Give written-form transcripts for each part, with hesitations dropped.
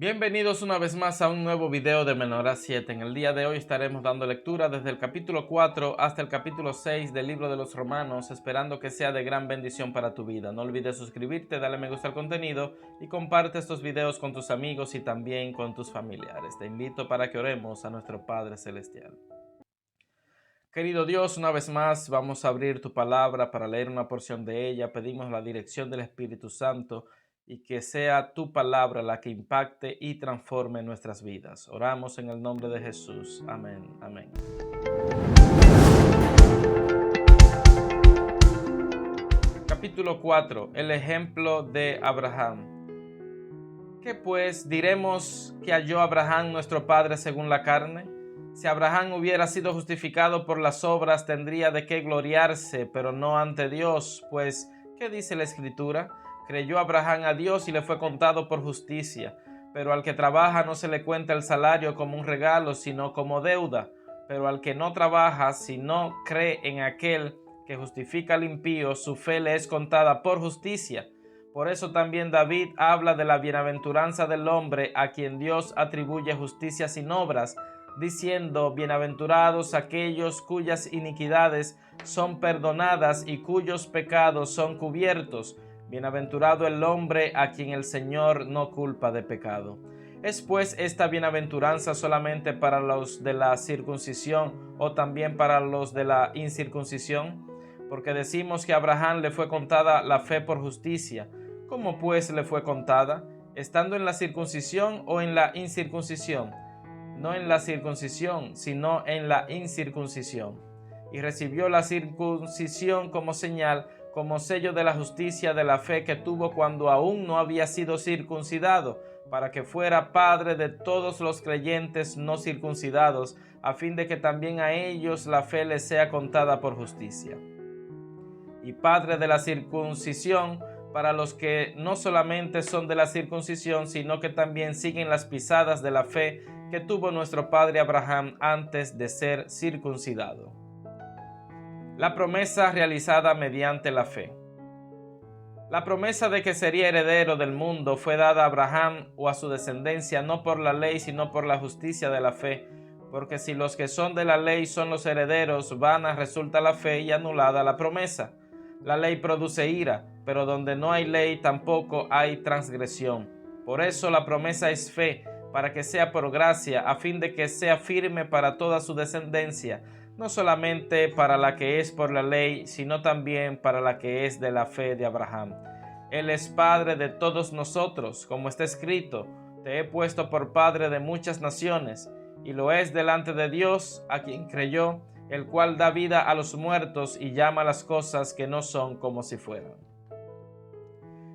Bienvenidos una vez más a un nuevo video de Menorá 7. En el día de hoy estaremos dando lectura desde el capítulo 4 hasta el capítulo 6 del libro de los Romanos, esperando que sea de gran bendición para tu vida. No olvides suscribirte, darle me gusta al contenido y comparte estos videos con tus amigos y también con tus familiares. Te invito para que oremos a nuestro Padre Celestial. Querido Dios, una vez más vamos a abrir tu palabra para leer una porción de ella. Pedimos la dirección del Espíritu Santo y que sea tu palabra la que impacte y transforme nuestras vidas. Oramos en el nombre de Jesús. Amén. Amén. Capítulo 4. El ejemplo de Abraham. ¿Qué pues diremos que halló Abraham nuestro padre según la carne? Si Abraham hubiera sido justificado por las obras, tendría de qué gloriarse, pero no ante Dios, pues, ¿qué dice la Escritura? Creyó Abraham a Dios y le fue contado por justicia. Pero al que trabaja no se le cuenta el salario como un regalo, sino como deuda. Pero al que no trabaja, si no cree en aquel que justifica al impío, su fe le es contada por justicia. Por eso también David habla de la bienaventuranza del hombre a quien Dios atribuye justicia sin obras, diciendo: bienaventurados aquellos cuyas iniquidades son perdonadas y cuyos pecados son cubiertos. Bienaventurado el hombre a quien el Señor no culpa de pecado. ¿Es pues esta bienaventuranza solamente para los de la circuncisión o también para los de la incircuncisión? Porque decimos que a Abraham le fue contada la fe por justicia. ¿Cómo pues le fue contada? ¿Estando en la circuncisión o en la incircuncisión? No en la circuncisión, sino en la incircuncisión. Y recibió la circuncisión como señal, como sello de la justicia de la fe que tuvo cuando aún no había sido circuncidado, para que fuera padre de todos los creyentes no circuncidados, a fin de que también a ellos la fe les sea contada por justicia. Y padre de la circuncisión para los que no solamente son de la circuncisión, sino que también siguen las pisadas de la fe que tuvo nuestro padre Abraham antes de ser circuncidado. La promesa realizada mediante la fe. La promesa de que sería heredero del mundo fue dada a Abraham o a su descendencia no por la ley, sino por la justicia de la fe, porque si los que son de la ley son los herederos, vana resulta la fe y anulada la promesa. La ley produce ira, pero donde no hay ley tampoco hay transgresión. Por eso la promesa es fe, para que sea por gracia, a fin de que sea firme para toda su descendencia, no solamente para la que es por la ley, sino también para la que es de la fe de Abraham. Él es padre de todos nosotros, como está escrito: te he puesto por padre de muchas naciones, y lo es delante de Dios, a quien creyó, el cual da vida a los muertos y llama las cosas que no son como si fueran.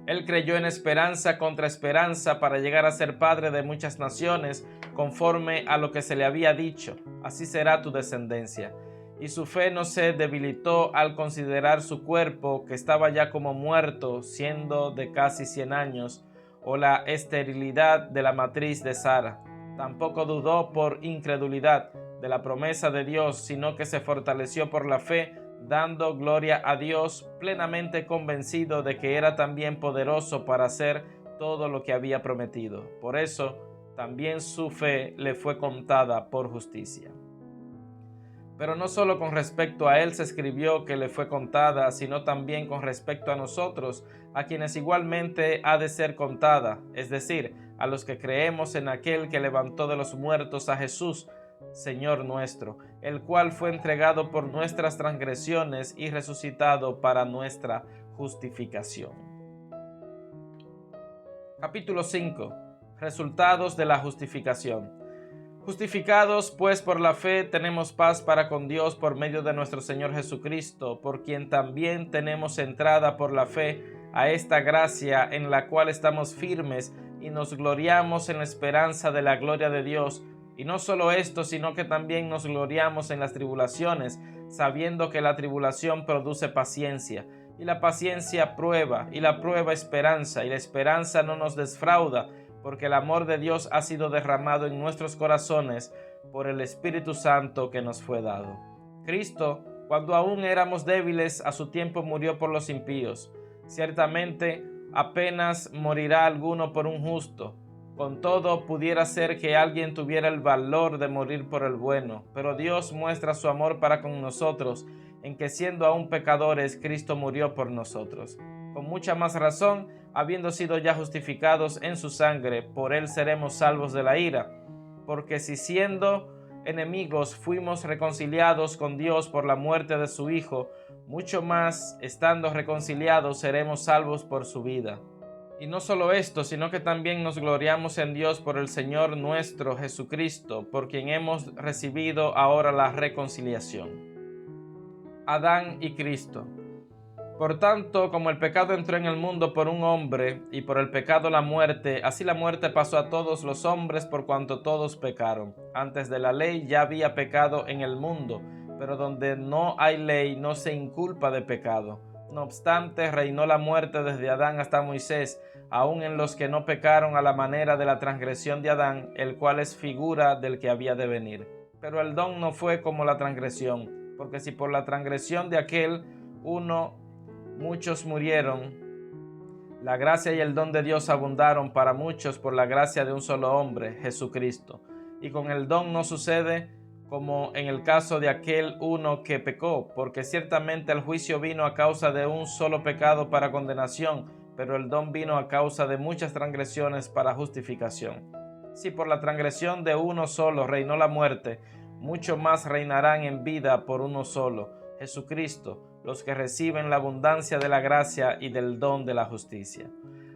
Él creyó en esperanza contra esperanza para llegar a ser padre de muchas naciones, conforme a lo que se le había dicho: así será tu descendencia. Y su fe no se debilitó al considerar su cuerpo, que estaba ya como muerto, siendo de casi 100 años, o la esterilidad de la matriz de Sara. Tampoco dudó por incredulidad de la promesa de Dios, sino que se fortaleció por la fe, dando gloria a Dios, plenamente convencido de que era también poderoso para hacer todo lo que había prometido. Por eso también su fe le fue contada por justicia. Pero no solo con respecto a él se escribió que le fue contada, sino también con respecto a nosotros, a quienes igualmente ha de ser contada, es decir, a los que creemos en aquel que levantó de los muertos a Jesús, Señor nuestro, el cual fue entregado por nuestras transgresiones y resucitado para nuestra justificación. Capítulo 5. Resultados de la justificación. Justificados pues por la fe tenemos paz para con Dios por medio de nuestro Señor Jesucristo, por quien también tenemos entrada por la fe a esta gracia en la cual estamos firmes y nos gloriamos en la esperanza de la gloria de Dios. Y no solo esto, sino que también nos gloriamos en las tribulaciones, sabiendo que la tribulación produce paciencia, y la paciencia prueba, y la prueba esperanza, y la esperanza no nos desfrauda, porque el amor de Dios ha sido derramado en nuestros corazones por el Espíritu Santo que nos fue dado. Cristo, cuando aún éramos débiles, a su tiempo murió por los impíos. Ciertamente, apenas morirá alguno por un justo, Con todo, pudiera ser que alguien tuviera el valor de morir por el bueno, pero Dios muestra su amor para con nosotros, en que siendo aún pecadores, Cristo murió por nosotros. Con mucha más razón, habiendo sido ya justificados en su sangre, por él seremos salvos de la ira. Porque si siendo enemigos fuimos reconciliados con Dios por la muerte de su Hijo, mucho más, estando reconciliados, seremos salvos por su vida. Y no solo esto, sino que también nos gloriamos en Dios por el Señor nuestro Jesucristo, por quien hemos recibido ahora la reconciliación. Adán y Cristo. Por tanto, como el pecado entró en el mundo por un hombre, y por el pecado la muerte, así la muerte pasó a todos los hombres por cuanto todos pecaron. Antes de la ley ya había pecado en el mundo, pero donde no hay ley no se inculpa de pecado. No obstante, reinó la muerte desde Adán hasta Moisés, aun en los que no pecaron a la manera de la transgresión de Adán, el cual es figura del que había de venir. Pero el don no fue como la transgresión, porque si por la transgresión de aquel uno muchos murieron, la gracia y el don de Dios abundaron para muchos por la gracia de un solo hombre, Jesucristo. Y con el don no sucede como en el caso de aquel uno que pecó, porque ciertamente el juicio vino a causa de un solo pecado para condenación, pero el don vino a causa de muchas transgresiones para justificación. Si por la transgresión de uno solo reinó la muerte, mucho más reinarán en vida por uno solo, Jesucristo, los que reciben la abundancia de la gracia y del don de la justicia.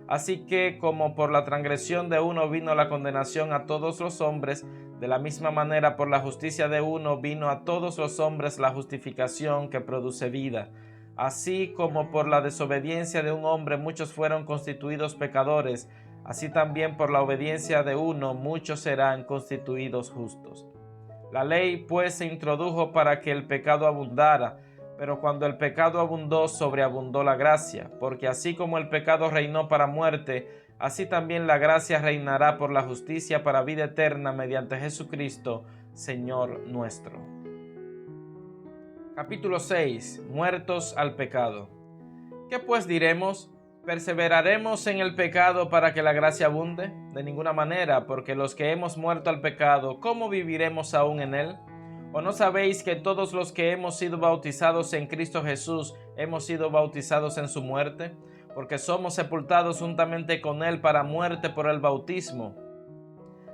Así que, como por la transgresión de uno vino la condenación a todos los hombres, de la misma manera por la justicia de uno vino a todos los hombres la justificación que produce vida. Así como por la desobediencia de un hombre muchos fueron constituidos pecadores, así también por la obediencia de uno muchos serán constituidos justos. La ley pues se introdujo para que el pecado abundara, pero cuando el pecado abundó, sobreabundó la gracia, porque así como el pecado reinó para muerte, así también la gracia reinará por la justicia para vida eterna mediante Jesucristo, Señor nuestro. Capítulo 6. Muertos al pecado. ¿Qué pues diremos? ¿Perseveraremos en el pecado para que la gracia abunde? De ninguna manera, porque los que hemos muerto al pecado, ¿cómo viviremos aún en él? ¿O no sabéis que todos los que hemos sido bautizados en Cristo Jesús hemos sido bautizados en su muerte? Porque somos sepultados juntamente con él para muerte por el bautismo,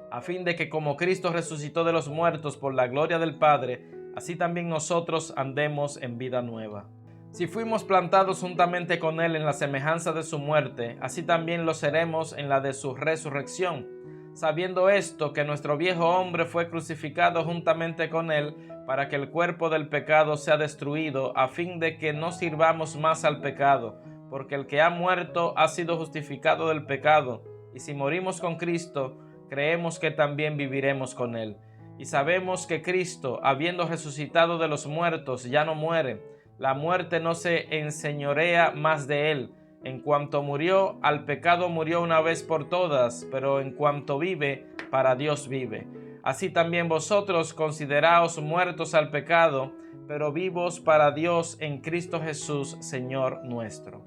a fin de que como Cristo resucitó de los muertos por la gloria del Padre, así también nosotros andemos en vida nueva. Si fuimos plantados juntamente con él en la semejanza de su muerte, así también lo seremos en la de su resurrección. Sabiendo esto, que nuestro viejo hombre fue crucificado juntamente con él, para que el cuerpo del pecado sea destruido, a fin de que no sirvamos más al pecado, porque el que ha muerto ha sido justificado del pecado, y si morimos con Cristo, creemos que también viviremos con él. Y sabemos que Cristo, habiendo resucitado de los muertos, ya no muere. La muerte no se enseñorea más de él. En cuanto murió, al pecado murió una vez por todas, pero en cuanto vive, para Dios vive. Así también vosotros consideraos muertos al pecado, pero vivos para Dios en Cristo Jesús, Señor nuestro.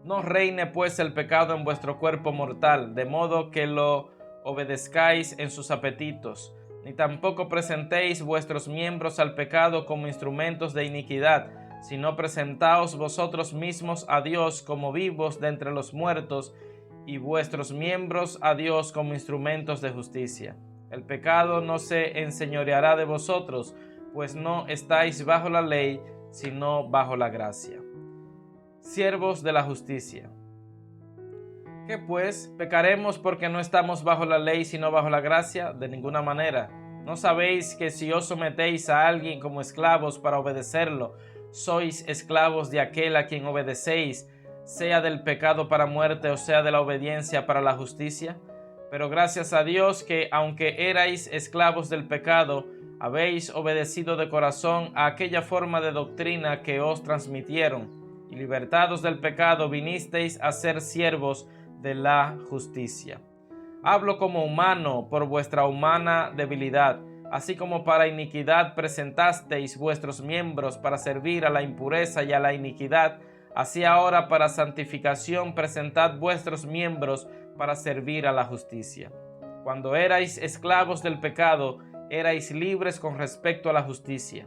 No reine pues el pecado en vuestro cuerpo mortal, de modo que lo obedezcáis en sus apetitos, ni tampoco presentéis vuestros miembros al pecado como instrumentos de iniquidad, sino presentaos vosotros mismos a Dios como vivos de entre los muertos, y vuestros miembros a Dios como instrumentos de justicia. El pecado no se enseñoreará de vosotros, pues no estáis bajo la ley, sino bajo la gracia. Siervos de la justicia. ¿Qué pues? ¿Pecaremos porque no estamos bajo la ley, sino bajo la gracia? De ninguna manera. ¿No sabéis que si os sometéis a alguien como esclavos para obedecerlo, sois esclavos de aquel a quien obedecéis, sea del pecado para muerte o sea de la obediencia para la justicia? Pero gracias a Dios que, aunque erais esclavos del pecado, habéis obedecido de corazón a aquella forma de doctrina que os transmitieron, y libertados del pecado vinisteis a ser siervos de la justicia. Hablo como humano por vuestra humana debilidad, así como para iniquidad presentasteis vuestros miembros para servir a la impureza y a la iniquidad, Así ahora para santificación presentad vuestros miembros para servir a la justicia. Cuando erais esclavos del pecado, erais libres con respecto a la justicia.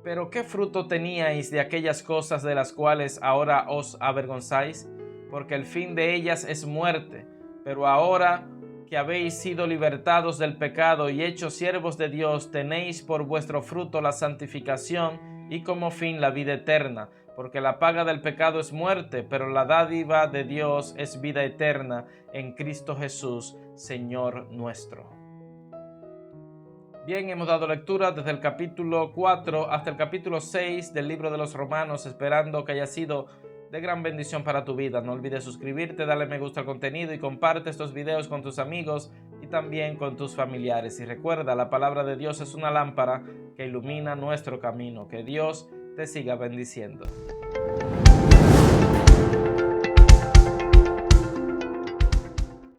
Pero ¿qué fruto teníais de aquellas cosas de las cuales ahora os avergonzáis? Porque el fin de ellas es muerte. Pero ahora que habéis sido libertados del pecado y hechos siervos de Dios, tenéis por vuestro fruto la santificación y como fin la vida eterna. Porque la paga del pecado es muerte, pero la dádiva de Dios es vida eterna en Cristo Jesús, Señor nuestro. Bien, hemos dado lectura desde el capítulo 4 hasta el capítulo 6 del libro de los Romanos, esperando que haya sido de gran bendición para tu vida. No olvides suscribirte, darle me gusta al contenido y comparte estos videos con tus amigos y también con tus familiares. Y recuerda, la palabra de Dios es una lámpara que ilumina nuestro camino. Que Dios te siga bendiciendo.